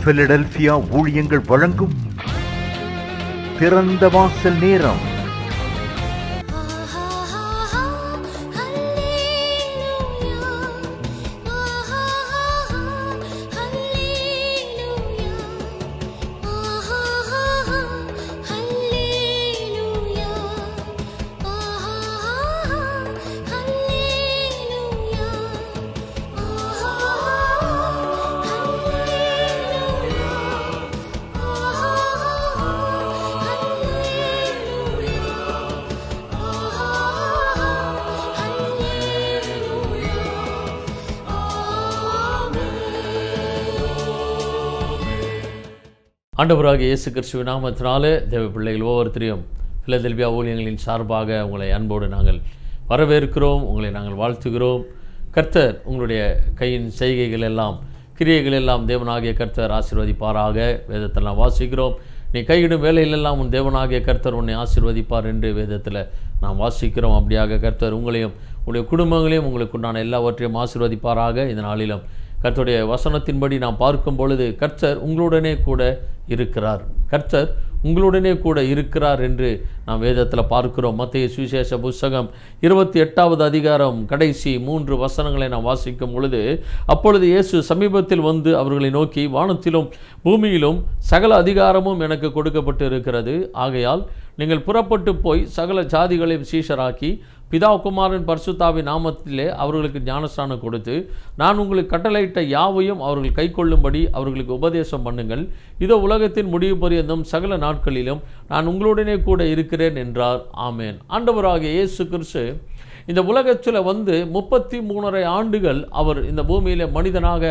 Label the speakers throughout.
Speaker 1: Philadelphia ஊழியங்கள் வழங்கும் திறந்த வாசல் நேரம்.
Speaker 2: ஆண்டவராகிய இயேசு கிறிஸ்துவின் நாமத்தினாலே தேவ பிள்ளைகள் ஒவ்வொருத்தரையும் பிலதெல்பியா ஊழியங்களின் சார்பாக உங்களை அன்போடு நாங்கள் வரவேற்கிறோம், உங்களை நாங்கள் வாழ்த்துகிறோம். கர்த்தர் உங்களுடைய கையின் செய்கைகள் எல்லாம் கிரியைகள் எல்லாம் தேவனாகிய கர்த்தர் ஆசீர்வதிப்பாராக. வேதத்தெல்லாம் வாசிக்கிறோம், நீ கையிடும் வேலையிலெல்லாம் உன் தேவனாகிய கர்த்தர் உன்னை ஆசீர்வதிப்பார் என்று வேதத்தில் நாம் வாசிக்கிறோம். அப்படியாக கர்த்தர் உங்களையும் உங்களுடைய குடும்பங்களையும் உங்களுக்கு உண்டான எல்லாவற்றையும் ஆசீர்வதிப்பாராக. இந்த நாளிலும் கர்த்தருடைய வசனத்தின்படி நாம் பார்க்கும் பொழுது கர்த்தர் உங்களுடனே கூட இருக்கிறார், கர்த்தர் உங்களுடனே கூட இருக்கிறார் என்று நாம் வேதத்தில் பார்க்கிறோம். மத்தேயு சுவிசேஷ புஸ்தகம் 28வது அதிகாரம் கடைசி 3 வசனங்களை நாம் வாசிக்கும் பொழுது, அப்பொழுது இயேசு சமீபத்தில் வந்து அவர்களை நோக்கி, வானத்திலும் பூமியிலும் சகல அதிகாரமும் எனக்கு கொடுக்கப்பட்டு இருக்கிறது. ஆகையால் நீங்கள் புறப்பட்டு போய் சகல ஜாதிகளையும் சீஷராக்கி பிதா குமாரன் பரிசுத்தாவின் நாமத்திலே அவர்களுக்கு ஞானஸ்நானம் கொடுத்து, நான் உங்களுக்கு கட்டளையிட்ட யாவையும் அவர்கள் கை கொள்ளும்படி அவர்களுக்கு உபதேசம் பண்ணுங்கள். இதோ உலகத்தின் முடிவு பரியந்தம் சகல நாட்களிலும் நான் உங்களுடனே கூட இருக்கிறேன் என்றார். ஆமேன். ஆண்டவராகிய இயேசு கிறிஸ்து இந்த உலகத்தில் வந்து 33.5 ஆண்டுகள் அவர் இந்த பூமியில் மனிதனாக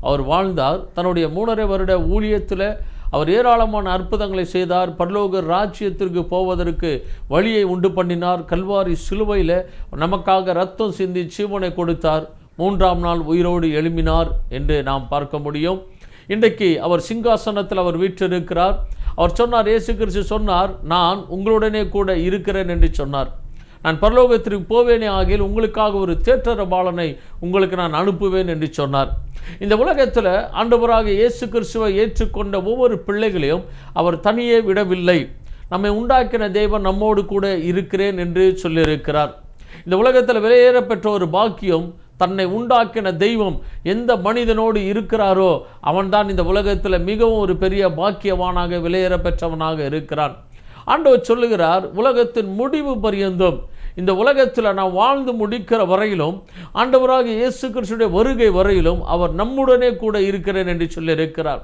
Speaker 2: அவர் வாழ்ந்தார். தன்னுடைய 3.5 வருட ஊழியத்தில் அவர் ஏராளமான அற்புதங்களை செய்தார். பரலோக ராஜ்யத்திற்கு போவதற்கு வழியை உண்டு பண்ணினார். கல்வாரி சிலுவையில் நமக்காக இரத்தம் சிந்தி ஜீவனை கொடுத்தார். 3ஆம் நாள் உயிரோடு எழும்பினார் என்று நாம் பார்க்க முடியும். இன்றைக்கு அவர் சிங்காசனத்தில் அவர் வீற்றிருக்கிறார். அவர் சொன்னார், இயேசு கிறிஸ்து சொன்னார், நான் உங்களுடனே கூட இருக்கிறேன் என்று சொன்னார். நான் பரலோகத்திற்கு போவேனே ஆகியில் உங்களுக்காக ஒரு தேற்றரபாலனை உங்களுக்கு நான் அனுப்புவேன் என்று சொன்னார். இந்த உலகத்தில் ஆண்டவராகிய இயேசு கிறிஸ்துவை ஏற்றுக்கொண்ட ஒவ்வொரு பிள்ளைகளையும் அவர் தனியே விடவில்லை. நம்மை உண்டாக்கின தேவன் நம்மோடு கூட இருக்கிறேன் என்று சொல்லியிருக்கிறார். இந்த உலகத்தில் விலையேற பெற்ற ஒரு பாக்கியம், தன்னை உண்டாக்கின தெய்வம் எந்த மனிதனோடு இருக்கிறாரோ அவன்தான் இந்த உலகத்தில் மிகவும் ஒரு பெரிய பாக்கியவானாக விலையேற பெற்றவனாக இருக்கிறான். ஆண்டவர் சொல்லுகிறார், உலகத்தின் முடிவு பரியந்தம் இந்த உலகத்தில் நாம் வாழ்ந்து முடிக்கிற வரையிலும் ஆண்டவராகிய இயேசு கிறிஸ்துடைய வருகை வரையிலும் அவர் நம்முடனே கூட இருக்கிறேன் என்று சொல்லியிருக்கிறார்.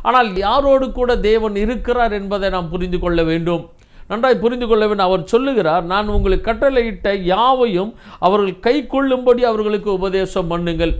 Speaker 2: ஆனால் யாரோடு கூட தேவன் இருக்கிறார் என்பதை நாம் புரிந்து கொள்ள வேண்டும், நன்றாய் புரிந்து கொள்ள வேண்டும். அவர் சொல்லுகிறார், நான் உங்களுக்கு கட்டளையிட்ட யாவையும் அவர்கள் கை கொள்ளும்படி அவர்களுக்கு உபதேசம் பண்ணுங்கள்.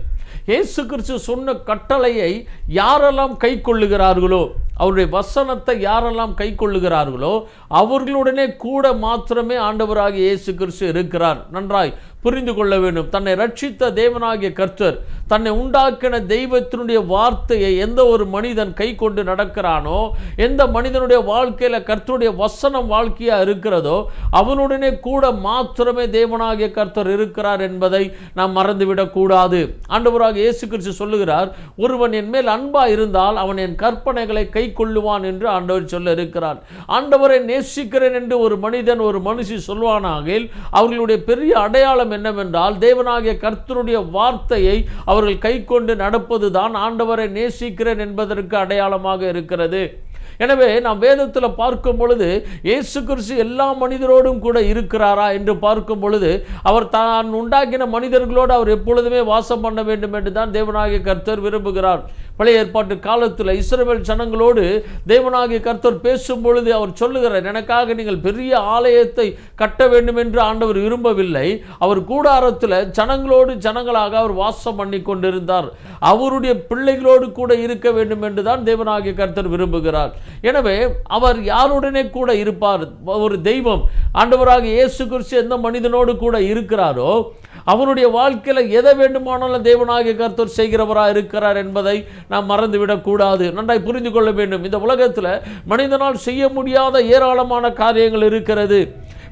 Speaker 2: இயேசு கிறிஸ்து சொன்ன கட்டளையை யாரெல்லாம் கை கொள்ளுகிறார்களோ, அவருடைய வசனத்தை யாரெல்லாம் கை கொள்ளுகிறார்களோ அவர்களுடனே கூட மாத்திரமே ஆண்டவராகிய இயேசு கிறிஸ்து இருக்கிறார். நன்றாய் புரிந்து கொள்ள வேண்டும். தன்னை ரட்சித்த தேவனாகிய கர்த்தர், தன்னை உண்டாக்கின தெய்வத்தினுடைய வார்த்தையை எந்த ஒரு மனிதன் கை கொண்டு நடக்கிறானோ, எந்த மனிதனுடைய வாழ்க்கையில் கர்த்தருடைய வசனம் வாழ்க்கையாக இருக்கிறதோ அவனுடனே கூட மாத்திரமே தேவனாகிய கர்த்தர் இருக்கிறார் என்பதை நாம் மறந்துவிடக்கூடாது. ஆண்டவராகிய இயேசு கிறிஸ்து சொல்லுகிறார், ஒருவன் என் மேல் அன்பா இருந்தால் அவன் என் கற்பனைகளை கை கொள்ளுவான் என்று ஆண்டவர் சொல்ல இருக்கிறார். ஆண்டவரை நேசிக்கிறேன் என்று ஒரு மனிதன் ஒரு மனுஷி சொல்வானாகில் அவர்களுடைய பெரிய அடையாளம் என்னவென்றால் தேவனாகிய கர்த்தருடைய வார்த்தையை அவர்கள் கை கொண்டு நடப்பதுதான் ஆண்டவரை நேசிக்கிறேன் என்பதற்கு அடையாளமாக இருக்கிறது. எனவே நாம் வேதத்தில் பார்க்கும் பொழுது இயேசு கிறிஸ்து எல்லா மனிதரோடும் கூட இருக்கிறாரா என்று பார்க்கும் பொழுது அவர் தான் உண்டாக்கின மனிதர்களோடு அவர் எப்பொழுதுமே வாசம் பண்ண வேண்டும் என்று தான் தேவனாகிய கர்த்தர் விரும்புகிறார். பழைய ஏற்பாட்டு காலத்தில் இஸ்ரவேல் ஜனங்களோடு தேவனாகிய கர்த்தர் பேசும் பொழுது அவர் சொல்லுகிறார், எனக்காக நீங்கள் பெரிய ஆலயத்தை கட்ட வேண்டும் என்று ஆண்டவர் விரும்பவில்லை. அவர் கூடாரத்தில் ஜனங்களோடு ஜனங்களாக அவர் வாசம் பண்ணி கொண்டிருந்தார். அவருடைய பிள்ளைகளோடு கூட இருக்க வேண்டும் என்று தான் தேவனாகிய கர்த்தர் விரும்புகிறார். எனவே அவர் யாருடனே கூட இருப்பார். ஒரு தெய்வம் ஆண்டவராக இயேசு கிறிஸ்து எந்த மனிதனோடு கூட இருக்கிறாரோ அவனுடைய வாழ்க்கையில் எதை வேண்டுமானாலும் தேவனாகிய கர்த்தர் செய்கிறவராக இருக்கிறார் என்பதை நாம் மறந்துவிடக்கூடாது. நன்றாய் புரிந்து கொள்ள வேண்டும். இந்த உலகத்தில் மனிதனால் செய்ய முடியாத ஏராளமான காரியங்கள் இருக்கிறது.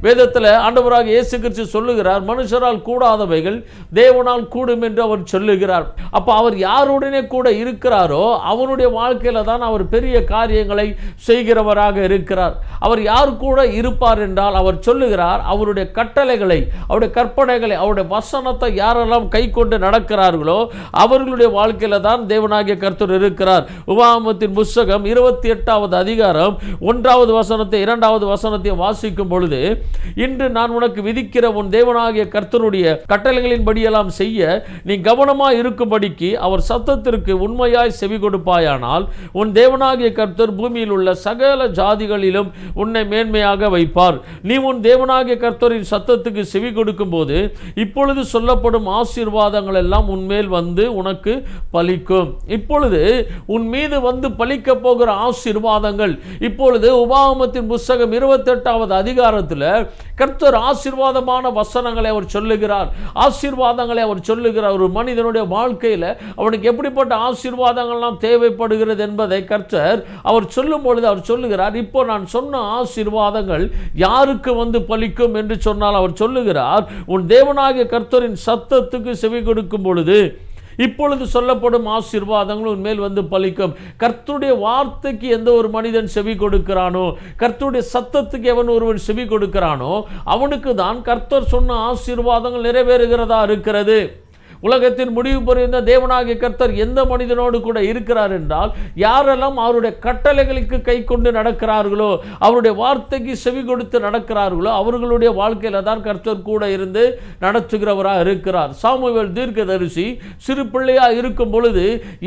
Speaker 2: வேதத்தில் ஆண்டவராக இயேசு கிறிஸ்து சொல்லுகிறார், மனுஷரால் கூடாதவைகள் தேவனால் கூடும் என்று அவர் சொல்லுகிறார். அப்போ அவர் யாருடனே கூட இருக்கிறாரோ அவருடைய வாழ்க்கையில தான் அவர் பெரிய காரியங்களை செய்கிறவராக இருக்கிறார். அவர் யார் கூட இருப்பார் என்றால் அவர் சொல்லுகிறார், அவருடைய கட்டளைகளை, அவருடைய கற்பனைகளை, அவருடைய வசனத்தை யாரெல்லாம் கை கொண்டு நடக்கிறார்களோ அவர்களுடைய வாழ்க்கையில தான் தேவனாகிய கர்த்தர் இருக்கிறார். உபாகமத்தின் புத்தகம் 28வது அதிகாரம் 1வது வசனத்தை 2வது வசனத்தை வாசிக்கும் பொழுது, இன்று நான் உனக்கு விதிக்கிற உன் தேவனாகிய கர்த்தருடைய கட்டளைகளின் படியெல்லாம் செய்ய நீ கவனமாய் இருக்கும்படிக்கு அவர் சத்தத்திற்கு உண்மையாய் செவி கொடுப்பாயானால் உன் தேவனாகிய கர்த்தர் பூமியில் உள்ள சகல ஜாதிகளிலும் உன்னை மேன்மையாக வைப்பார். நீ உன் தேவனாகிய கர்த்தரின் சத்தத்துக்கு செவி கொடுக்கும் போது இப்பொழுது சொல்லப்படும் ஆசீர்வாதங்கள் எல்லாம் உன்மேல் வந்து உனக்கு பலிக்கும். இப்பொழுது உன் மீது வந்து பலிக்க போகிற ஆசீர்வாதங்கள், இப்பொழுது உபாகமத்தின் புத்தகம் 28வது அதிகாரத்தில் கர்த்தர் ஆசீர்வாதமான வசனங்களை அவர் சொல்லுகிறார். ஆசீர்வாதங்களை அவர் சொல்லுகிறார். ஒரு மனிதனுடைய வாழ்க்கையில் அவனுக்கு எப்படிப்பட்ட ஆசீர்வாதங்கள்லாம் தேவைப்படுகிறது என்பதை கர்த்தர் அவர் சொல்லும் பொழுது அவர் சொல்லுகிறார், இப்போ நான் சொன்ன ஆசீர்வாதங்கள் யாருக்கு வந்து பலிக்கும் என்று சொன்னால் அவர் சொல்லுகிறார், உன் தேவனாகிய கர்த்தரின் சத்தத்துக்கு செவி கொடுக்கும் பொழுது இப்பொழுது சொல்லப்படும் ஆசீர்வாதங்கள் உன்மேல் வந்து பலிக்கும். கர்த்தருடைய வார்த்தைக்கு எந்த ஒரு மனிதன் செவி கொடுக்கிறானோ, கர்த்தருடைய சத்தத்துக்கு எவன் ஒருவன் செவி கொடுக்கிறானோ அவனுக்கு தான் கர்த்தர் சொன்ன ஆசீர்வாதங்கள் நிறைவேறுகிறதா இருக்கிறது. உலகத்தின் முடிவு புரிந்த தேவனாகிய கர்த்தர் எந்த மனிதனோடு கூட இருக்கிறார் என்றால், யாரெல்லாம் அவருடைய கட்டளைகளுக்கு கை கொண்டு நடக்கிறார்களோ, அவருடைய வார்த்தைக்கு செவி கொடுத்து நடக்கிறார்களோ அவர்களுடைய வாழ்க்கையில தான் கர்த்தர் கூட இருந்து நடத்துகிறவராக இருக்கிறார். சாமுவேல் தீர்க்கதரிசி சிறு பிள்ளையா இருக்கும் பொழுது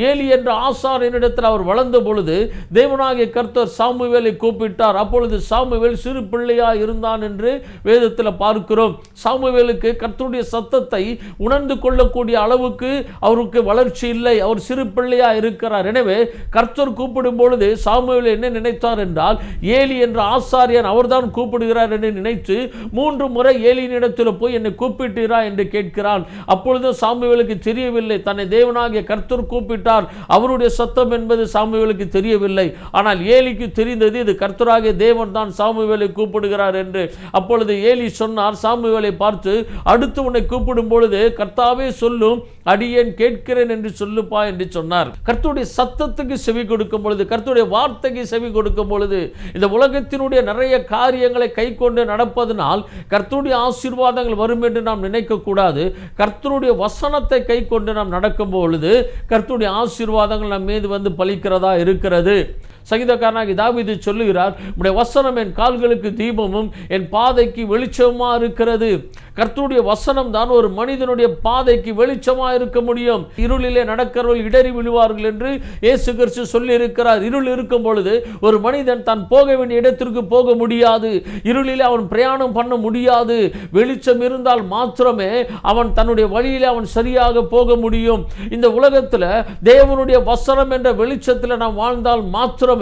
Speaker 2: ஏலி என்ற ஆசாரியனிடத்தில் அவர் வளர்ந்த பொழுது தேவனாகிய கர்த்தர் சாமுவேலை கூப்பிட்டார். அப்பொழுது சாமுவேல் சிறு பிள்ளையா இருந்தான் என்று வேதத்தில் பார்க்கிறோம். சாமுவேலுக்கு கர்த்தருடைய சத்தத்தை உணர்ந்து கொள்ளக்கூடிய அளவுக்கு அவருக்கு வளர்ச்சி இல்லை. அவர் சிறு பிள்ளையா இருக்கிறார். எனவே கர்த்தர் கூப்பிடும் பொழுது சாமுவேல் என்ன நினைத்தார் என்றால், ஏலி என்ற ஆசாரியன் அவர்தான் கூப்பிடுகிறார் என்று நினைத்து 3 முறை ஏலியினிடத்தில் போய் என்னை கூப்பிட்டீரா என்று கேட்கிறான். அப்பொழுது சாமுவேலுக்கு தெரியவில்லை, தன்னை தேவனாகிய கர்த்தர் கூப்பிட்டார், அவருடைய சத்தம் என்பது சாமுவேலுக்கு தெரியவில்லை. ஆனால் ஏலிக்கு தெரிந்தது, இது கர்த்தராகிய தேவன் தான் சாமுவேலை கூப்பிடுகிறார் என்று. அப்பொழுது ஏலி சொன்னார் சாமுவேலை பார்த்து, அடுத்து உன்னை கூப்பிடும் பொழுது கர்த்தாவே சொல்லும், அடியேன் கேட்கிறேன் என்று சொல்லுப்பா என்று சொன்னார். கர்த்தருடைய சத்தத்துக்கு செவி கொடுக்கும் பொழுது, கர்த்தருடைய வார்த்தைக்கு செவி கொடுக்கும் பொழுது இந்த உலகத்தினுடைய நிறைய காரியங்களை கை கொண்டு நடப்பதனால் கர்த்தருடைய ஆசீர்வாதங்கள் வரும் என்று நாம் நினைக்க கூடாது. கர்த்தருடைய வசனத்தை கை கொண்டு நாம் நடக்கும் பொழுது கர்த்தருடைய ஆசீர்வாதங்கள் நம் மீது வந்து பலிக்கிறதா இருக்கிறது. சங்கீதக்காரனாகிய தாவீது சொல்லுகிறார், உம்முடைய வசனம் என் கால்களுக்கு தீபமும் என் பாதைக்கு வெளிச்சமா இருக்கிறது. கர்த்தருடைய வசனம் தான் ஒரு மனிதனுடைய பாதைக்கு வெளிச்சமா இருக்க முடியும். இருளிலே நடக்கிறவர்கள் இடறி விழுவார்கள் என்று இயேசு கிறிஸ்து சொல்லி இருக்கிறார். இருள் இருக்கும் பொழுது ஒரு மனிதன் தான் போக வேண்டிய இடத்திற்கு போக முடியாது. இருளிலே அவன் பிரயாணம் பண்ண முடியாது. வெளிச்சம் இருந்தால் மாத்திரமே அவன் தன்னுடைய வழியிலே அவன் சரியாக போக முடியும். இந்த உலகத்தில் தேவனுடைய வசனம் என்ற வெளிச்சத்தில் நாம் வாழ்ந்தால் மாத்திரம்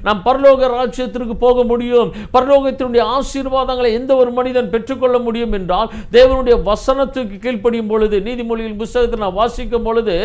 Speaker 2: நாம் பரலோக ராஜ்யத்திற்கு போக முடியும். பரலோகத்தினுடைய ஆசீர்வாதங்களை எந்த ஒரு மனிதன் பெற்றுக்கொள்ள முடியும் என்றால் தேவனுடைய வசனத்துக்கு கீழ்ப்படியும் பொழுது. நீதிமொழியின் புத்தகத்தில் நான் வாசிக்கும் பொழுது,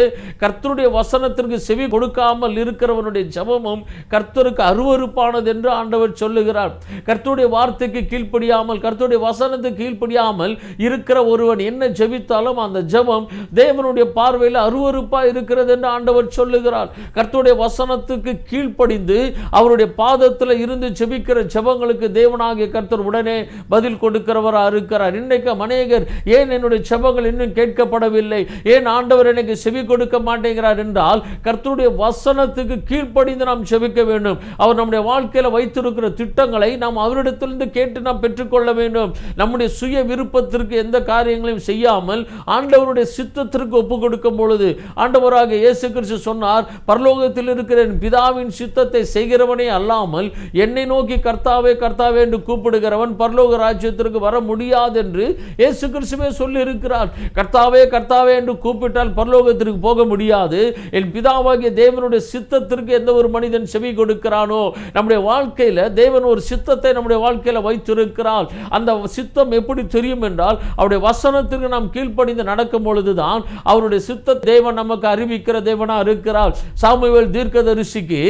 Speaker 2: கர்த்தருடைய வசனத்திற்கு செவி கொடுக்காமல் இருக்கிறவனுடைய ஜெபமும் கர்த்தருக்கு அருவருப்பானது என்று ஆண்டவர் சொல்லுகிறார். கர்த்தருடைய வார்த்தைக்கு கீழ்ப்படியாமல், கர்த்தருடைய வசனத்துக்கு கீழ்ப்படியாமல் இருக்கிற ஒருவன் என்ன ஜெபித்தாலும் அந்த ஜெபம் தேவனுடைய பார்வையில் அருவருப்பா இருக்கிறது என்று ஆண்டவர் சொல்லுகிறார். கர்த்தருடைய வசனத்துக்கு கீழ்ப்படிந்து அவருடைய பாதத்தில் இருந்து ஜெபிக்கிற ஜெபங்களுக்கு தேவனாகிய கர்த்தர் உடனே பதில் கொடுக்கிறவராக இருக்கிறார். இன்றைக்கு அநேகர், ஏன் என்னுடைய ஜெபங்கள் இன்னும் கேட்கப்படவில்லை, ஏன் ஆண்டவர் எனக்கு செவி கொடுக்க மாட்டேங்கிறார் என்றால், கர்த்தருடைய வசனத்துக்கு கீழ்ப்படிந்து நாம் ஜெபிக்க வேண்டும். அவர் நம்முடைய வாழ்க்கையில் வைத்திருக்கிற திட்டங்களை நாம் அவரிடத்திலிருந்து கேட்டு நாம் பெற்றுக்கொள்ள வேண்டும். நம்முடைய சுய விருப்பத்திற்கு எந்த காரியங்களையும் செய்யாமல் ஆண்டவருடைய சித்தத்திற்கு ஒப்புக் கொடுக்கும் பொழுது, ஆண்டவராக இயேசு கிறிஸ்து சொன்னார், பரலோகத்தில் இருக்கிற பிதாவின் சித்தத்தை செய்கிறவனே அல்லாமல் என்னை நோக்கி கர்த்தாவே கர்த்தாவே என்று கூப்பிடுகிறவன் பரலோக ராஜ்யத்திற்கு வர முடியாது என்று இயேசு கிறிஸ்துவே சொல்லி இருக்கிறார். கர்த்தாவே கர்த்தாவே பிதாவே என்று கூப்பிட்டால் பரலோகத்திற்கு போக முடியாது. என் பிதாவாகிய தேவனுடைய சித்தத்திற்கு எந்த ஒரு மனிதன் செவி கொடுக்கிறானோ, நம்முடைய வாழ்க்கையில் தேவன் ஒரு சித்தத்தை நம்முடைய வாழ்க்கையில் வைத்திருக்கிறார். அந்த சித்தம் எப்படி தெரியும் என்றால், அவருடைய வசனத்திற்கு நாம் கீழ்ப்படிந்து நடக்கும் பொழுதுதான் அவருடைய சித்த தேவன் நமக்கு அறிவிக்கிற தேவனா இருக்கிறார். சாமுவேல் தீர்க்கதரிசிக்கு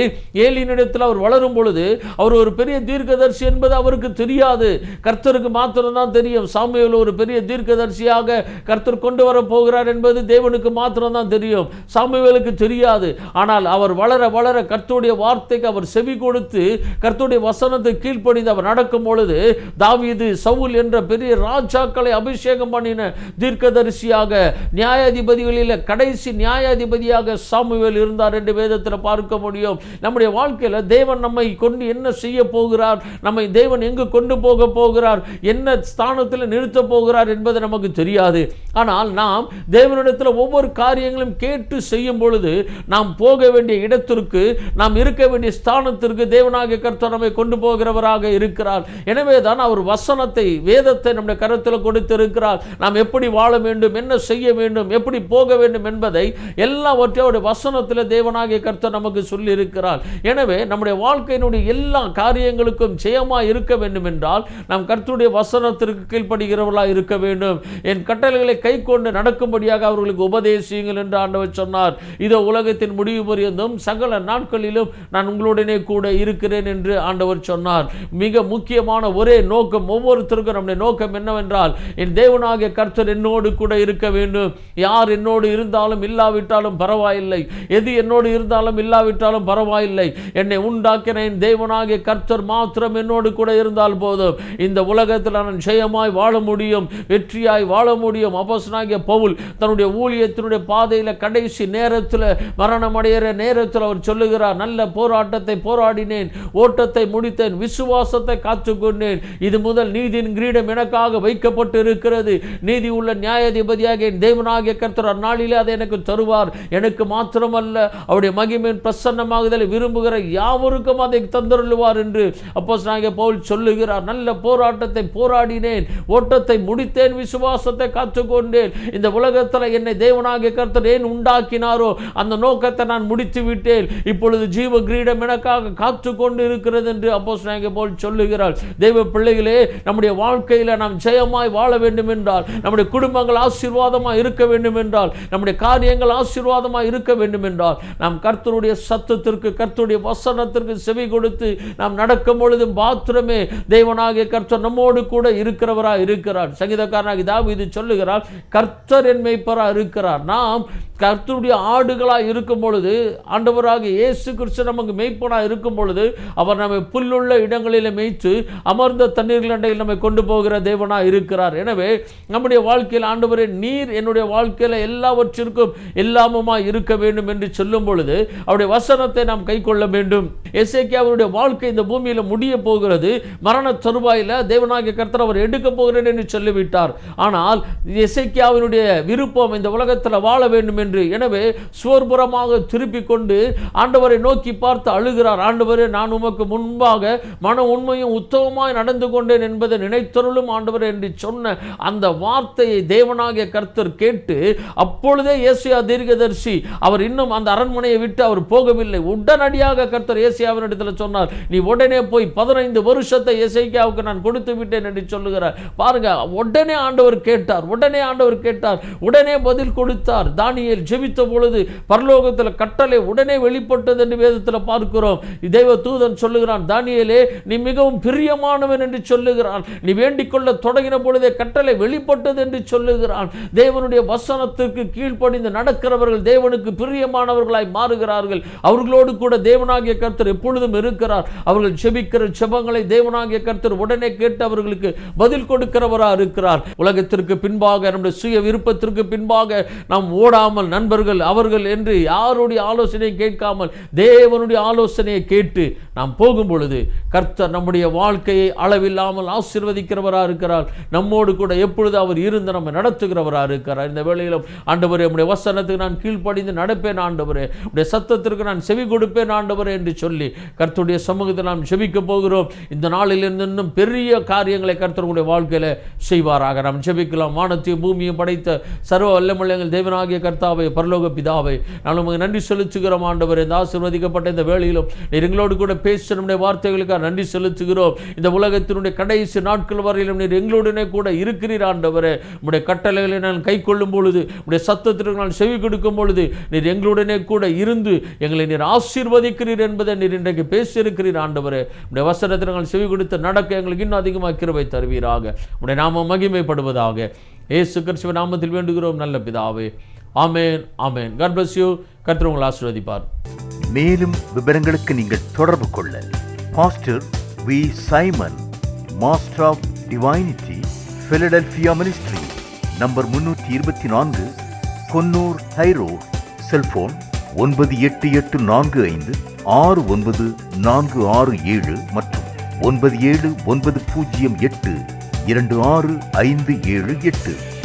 Speaker 2: ஏலியினிடத்தில் அவர் வளரும் பொழுது அவர் ஒரு பெரிய தீர்க்கதரிசி என்பது அவருக்கு தெரியாது. கர்த்தருக்கு மாத்திரம்தான் தெரியும். சாமுவேல் ஒரு பெரிய தீர்க்கதரிசியாக கர்த்தர் கொண்டு வர போகிறார் என்பது தேவனுக்கு மாத்திரம்தான் தெரியும், சாமுவேலுக்கு தெரியாது. ஆனால் அவர் வளர வளர கர்த்தருடைய வார்த்தைக்கு அவர் செவி கொடுத்து கர்த்தருடைய வசனத்தை கீழ்ப்படிந்து அவர் நடக்கும் பொழுது தாவீது சவுல் என்ற பெரிய ராஜாக்களை அபிஷேகம் பண்ணின தீர்க்கதரிசியாக, நியாயாதிபதிகளில் கடைசி நியாயாதிபதியாக சாமுவேல் இருந்தார் என்று வேதத்தில் பார்க்க முடியும். நம்முடைய வாழ்க்கையில் தேவன் நம்மை கொண்டு என்ன செய்ய போகிறார், நம்மை தேவன் எங்கு கொண்டு போக போகிறார், என்ன ஸ்தானத்தில் நிறுத்த போகிறார் என்பது நமக்கு தெரியாது. ஆனால் நாம் தேவனிடத்தில் ஒவ்வொரு காரியங்களும் கேட்டு செய்யும் பொழுது நாம் போக வேண்டிய இடத்திற்கு, நாம் இருக்க வேண்டிய ஸ்தானத்திற்கு தேவனாகிய கர்த்தர் நம்மை கொண்டு போகிறவராக இருக்கிறார். எனவே தான் அவர் வசனத்தை, வேதத்தை நம்முடைய கரத்தில் கொடுத்திருக்கிறார். நாம் எப்படி வாழ வேண்டும், என்ன செய்ய வேண்டும், எப்படி போக வேண்டும் என்பதை எல்லாவற்றையும் அவருடைய வசனத்தில் தேவனாகிய கர்த்தர் நமக்கு சொல்லி இருக்கிறார். எனவே நம்முடைய வாழ்க்கையினுடைய எல்லா காரியங்களுக்கும் ஜெயமாக இருக்க வேண்டும் என்றால் நாம் கர்த்தருடைய வசனத்திற்கு கீழ்ப்படுகிறவர்களாக இருக்க வேண்டும். என் கட்டளைகளை கை கொண்டு நடக்கும்படியாக அவர்களுக்கு உபதேசியுங்கள் என்று ஆண்டவர் சொன்னார். இதோ உலகத்தின் முடிவு பரியந்தும் சகல நாட்களிலும் நான் உங்களுடனே கூட இருக்கிறேன் என்று ஆண்டவர் சொன்னார். மிக முக்கியமான ஒரே நோக்கம், ஒவ்வொருத்தருக்கும் நம்முடைய நோக்கம் என்னவென்றால், என் தேவனாகிய கர்த்தர் என்னோடு கூட இருக்க வேண்டும். யார் என்னோடு இருந்தாலும் இல்லாவிட்டாலும் பரவாயில்லை, எது என்னோடு இருந்தாலும் இல்லாவிட்டாலும் பரவாயில்லை, என்னை உண்டாக்கின என் தேவனாகிய கர்த்தர் மாத்திரம் என்னோடு கூட இருந்தால் போதும். இந்த உலகத்தில் நான் ஜெயமாய் வாழ முடியும், வெற்றியாய் வாழ முடியும். அப்போஸ்தலனாகிய பவுல் தன்னுடைய ஊழியத்தினுடைய பாதையில் கடைசி நேரத்தில், மரணம் அடைகிற நேரத்தில் அவர் சொல்லுகிறார், நல்ல போராட்டத்தை போராடினேன், ஓட்டத்தை முடித்தேன், விசுவாசத்தை காத்துக்கொண்டேன். இது முதல் நீதியின் கிரீடம் எனக்காக வைக்கப்பட்டு இருக்கிறது. நீதி உள்ள நியாயாதிபதியாக என் தேவனாகிய கர்த்தர் அந்நாளிலே அதை எனக்கு தருவார். எனக்கு மாத்திரமல்ல, அவருடைய மகிமையின் பிரசன்னமாகுதலை விரும்புகிற யாவருக்கும் அதை தந்தருளுவார் என்று அப்போஸ்தலனாகிய பவுல் சொல்லுகிறார். நல்ல போராட்டத்தை போராடினேன், ஓட்டத்தை முடித்தேன், விசுவாசத்தை காத்துக்கொண்டேன். இந்த உலகத்தில் என்னை தேவனாகிய கர்த்தர் ஏன் உண்டாக்கினாரோ அந்த நோக்கத்தை நான் முடித்து விட்டேன். இப்பொழுது ஜீவ கிரீடம் எனக்காக காத்து கொண்டு இருக்கிறது என்று அப்போஸ்தலனாகிய பவுல் சொல்லுகிறார். தேவ பிள்ளைகளே, நம்முடைய வாழ்க்கையில் நாம் ஜெயமாய் வாழ வேண்டும் என்றால், நம்முடைய குடும்பங்கள் ஆசீர்வாதமாக இருக்க வேண்டும் என்றால், நம்முடைய காரியங்கள் ஆசீர்வாதமாக இருக்க வேண்டும் என்றால், நாம் கர்த்தருடைய சத்தத்திற்கு, கர்த்தருடைய வசனத்திற்கு செவி கொடுத்து நாம் நடக்கும் பொழுது மாத்திரமே தேவனாகிய கர்த்தர் நம்மோடு கூட இருக்கிறவராக இருக்கிறார். சங்கீதக்காரனாகிய தாவீது சொல்லுகிறார், கர்த்தர் என் மேய்ப்பராக இருக்கிறார். நாம் கர்த்தருடைய ஆடுகளாக இருக்கும் பொழுது, ஆண்டவராகிய இயேசு கிறிஸ்து நமக்கு மேய்ப்பனாக இருக்கும் பொழுது, அவர் நம்மை புல்லுள்ள இடங்களில் மேய்த்து அமர்ந்த தண்ணீர்கள் அண்டையில் நம்மை கொண்டு போகிற தேவனாக இருக்கிறார். எனவே நம்முடைய வாழ்க்கையில் ஆண்டவரே, நீர் என்னுடைய வாழ்க்கையில் எல்லாவற்றிற்கும் எல்லாமுமாய் இருக்க வேண்டும் என்று சொல்லும் பொழுது அவருடைய வசனத்தை நாம் கை கொள்ள வேண்டும். எசேக்கியாவுடைய வாழ்க்கை இந்த பூமியில் முடிய போகிறது. மரண தருவாயில் தேவனாகிய கர்த்தர் அவர் எடுக்க போகிறேன் என்று சொல்லிவிட்டார். ஆனால் எசேக்கியாவினுடைய விருப்பம் இந்த உலகத்தில் வாழ வேண்டும் என்று, எனவே சோர்புறமாக திருப்பி கொண்டு ஆண்டவரை நோக்கி பார்த்து அழுகிறார். ஆண்டவரே, நான் உமக்கு முன்பாக மன உண்மையும் உத்தமமாய் நடந்து கொண்டேன் என்பதை நினைத்தருளும் ஆண்டவரே என்று சொன்ன அந்த வார்த்தையை தேவனாகிய கர்த்தர் கேட்டு, அப்பொழுதே ஏசாயா தீர்க்கதரிசி, அவர் இன்னும் அந்த அரண்மனையை விட்டு அவர் போகவில்லை. உடனடியாக கர்த்தர் ஏசாயாவினிடத்தில் சொன்னார், நீ உடனே போய் 15 வருஷத்தை எசேக்கியாவுக்கு நான் கொடுத்து விட்டேன் என்று சொல்லுகிறார். பாருங்க, உடனே ஆண்டவர் கேட்டார், உடனே பதில் கொடுத்தார். தானியேல் ஜெபித்த பொழுது பரலோகத்தில் கட்டளை உடனே வெளிப்பட்டது என்று வேதத்தில் பார்க்கிறோம். தேவ தூதன் சொல்லுகிறான், தானியேலே, நீ மிகவும் பிரியமானவன் என்று சொல்லுகிறான். நீ வேண்டிக் கொள்ள தொடங்கின பொழுதே கட்டளை வெளிப்பட்டது என்று சொல்லுகிறான். தேவனுடைய வசனத்திற்கு கீழ்ப்படிந்து நடக்கிறவர்கள் தேவனுக்கு பிரியமானவர்களாய் மாறுகிறார்கள். அவர்களோடு கூட தேவனாகிய கர்த்தர் எப்பொழுதும் இருக்கிறார். அவர்கள் ஜெபிக்கிற ஜெபங்களை தேவனாகிய கர்த்தர் உடனே கேட்டு அவர்களுக்கு பதில் கொடுக்கிறவராக இருக்கிறார். உலகத்திற்கு பின்பாக, நம்முடைய சுய விருப்பத்திற்கு பின்பாக நாம் ஓடாமல், நண்பர்கள் அவர்கள் என்று யாருடைய ஆலோசனையை கேட்காமல் தேவனுடைய ஆலோசனையை கேட்டு நாம் போகும் பொழுது கர்த்தர் நம்முடைய வாழ்க்கையை அளவில்லாமல் ஆசீர்வதிக்கிறவராக இருக்கிறார். நம்மோடு கூட எப்பொழுது அவர் இருந்து நம்ம நடத்துகிறவராக இருக்கிறார். இந்த வேளையிலும் ஆண்டவரே, உம்முடைய வசனத்துக்கு நான் கீழ்ப்படிந்து நடப்பேன் ஆண்டவரே, உம்முடைய சத்தத்திற்கு நான் செவி கொடுப்பேன் ஆண்டவரே என்று சொல்லி கர்த்தருடைய சமூகத்தில் நாம் ஜெபிக்க போகிறோம். இந்த நாளில் இன்னும் பெரிய காரியங்களை கர்த்தர் உங்களுடைய வாழ்க்கையில் செய்வாராக. நாம் ஜெபிக்கலாம். வானத்தையும் பூமியும் படைத்த சர்வ வல்லமையுள்ள எங்கள் தேவனாகிய கர்த்தாவே, பரலோக பிதாவே, நான் உங்களுக்கு நன்றி செலுத்துகிறோம் ஆண்டவரே. இந்த ஆசீர்வதிக்கப்பட்ட இந்த வேளையிலும் நீர் எங்களோடு கூட பேச நம்முடைய வார்த்தைகளுக்காக நன்றி செலுத்துகிறோம். இந்த உலகத்தினுடைய கடைசி நாட்கள் வரையிலும் நீர் எங்களுடனே கூட இருக்கிறீர் ஆண்டவரே. உம்முடைய கட்டளைகளை நான் கை கொள்ளும் பொழுது, உம்முடைய சத்தத்திற்கு நான் செவி கொடுக்கும் பொழுது நீர் எங்களுடனே கூட இருந்து எங்களை நீர் ஆசீர்வதிக்கிறீர் என்பதை நீர் இன்றைக்கு பேசியிருக்கிறீர் ஆண்டவரே. உம்முடைய வசனத்திற்கு நான் செவி கொடுத்து நடக்க எங்களுக்கு இன்னும் அதிகமாக கிருபை தருவீராக. உம்முடைய நாமம் மகிமைப்படுவதாக. இயேசு கிறிஸ்துவின் நாமத்தில் வேண்டுகிறோம் நல்ல பிதாவே. ஆமென், ஆமென். God bless you. கர்த்தர் உங்களை ஆசீர்வதிப்பார்.
Speaker 1: மேலும் விவரங்களுக்கு நீங்கள் தொடர்பு கொள்ள pastor V. Simon, master of divinity, Philadelphia ministry, number 324, Konnur high road, cellphone 9884569467 மற்றும் 9790826578.